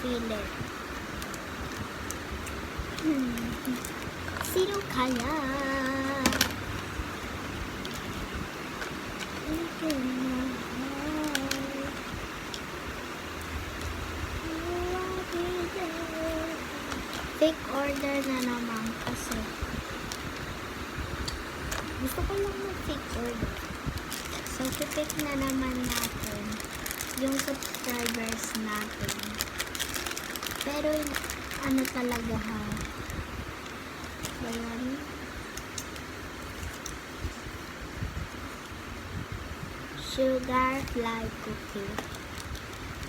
pipili. Sino kaya? Fake order na naman kasi gusto ko lang mag-fake order. So, pipick na naman natin yung subscribers natin. Pero, ano talaga ha? Ayan. Sugar Fly Cookie.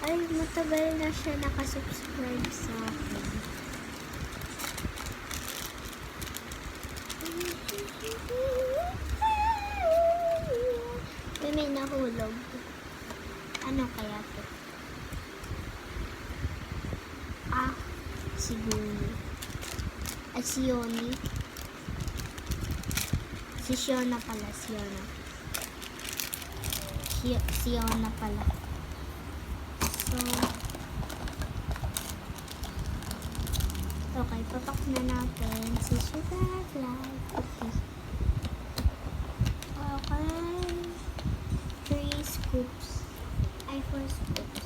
Ay, matagal na siya nakasubscribe sa akin. May nahulog. Ano kaya to? Siguro. Si Yoni. Si Shiona pala. Shiona pala. So, okay, papak na natin si Sugar Fly Cookie. Okay. 3 scoops. 4 scoops.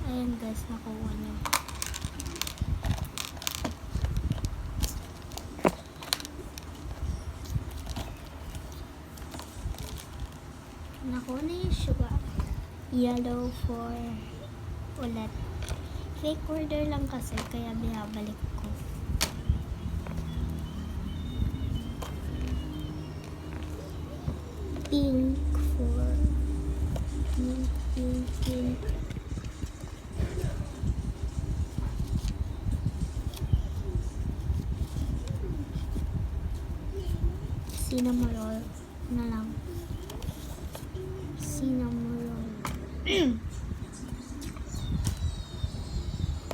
Ayan guys, nakuha niyo. Nakuha na yung sugar. Yellow for ulit. Fake order lang kasi, kaya binabalik ko. Pink for pink. Cinnamon roll na lang. Cinnamon roll.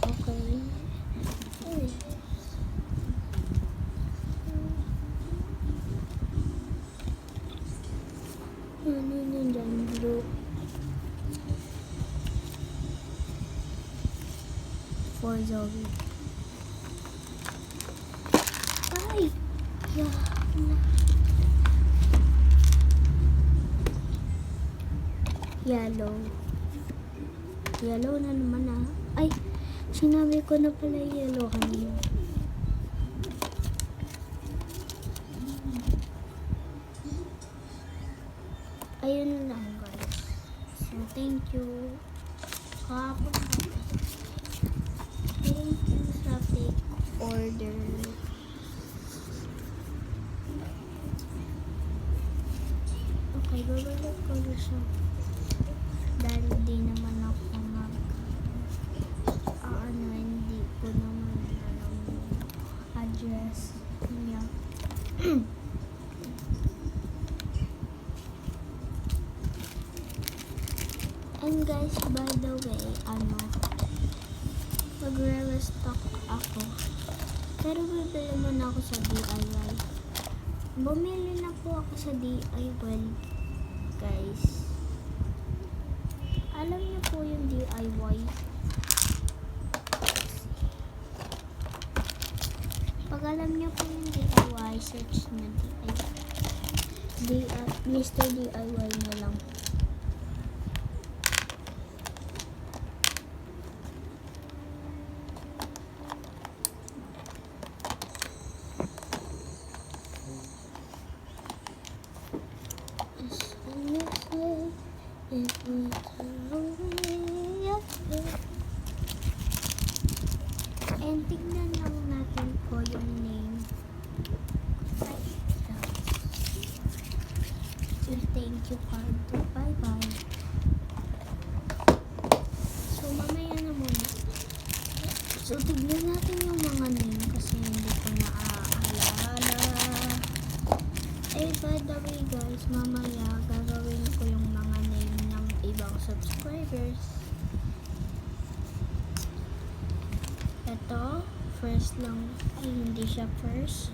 Okay. Ano nandiyan? Blue. For Zoe. Ay! Yeah. Yellow na naman Ay, sinabi ko na pala yellow kanina. Ayun lang guys. So, thank you. Thank you sa fake order. Okay, babalik ko na siya. Dahil di naman ako hindi ko naman alam yung address niya. And guys, by the way, magre-restock ako. Pero bibili muna ako sa DIY. Bumili na po ako sa DIY, guys. Alam niyo po yung DIY. Pag alam niyo po yung DIY, search na Mr. DIY na lang. And tignan lang natin po yung name. Yung thank you card. Bye bye. So mamaya na muna. So tignan natin yung mga name kasi hindi ko naaalala. By the way guys, mamaya gagawin ko yung mga name ng ibang subscribers. Ito, first lang. Ay, hindi siya first.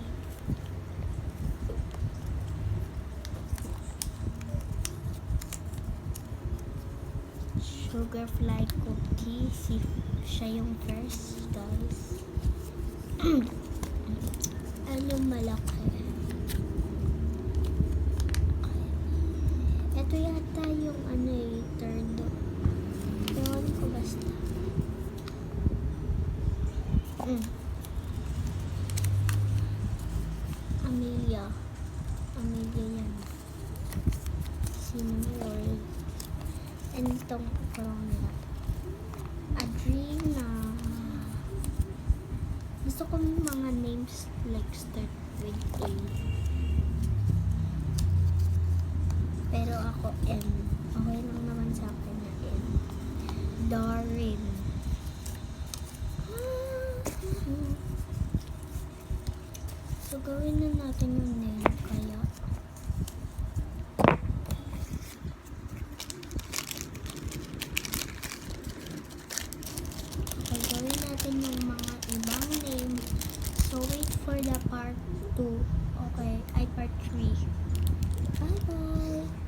Sugar fly cookie. Siya yung first, guys. Ano malaki? Ito yata yung ano eh, third. Ewan ko basta. Amelia. Amelia yan. Cinnamon roll. And itong parang nila. Adrina. Gusto ko mga names like start with A. Pero ako M. Okay lang naman sa akin na M. Dorin. So, gawin na natin yung name kaya. Okay, gawin natin yung mga ibang name. So, wait for the part 2. Okay, ay part 3. Bye-bye!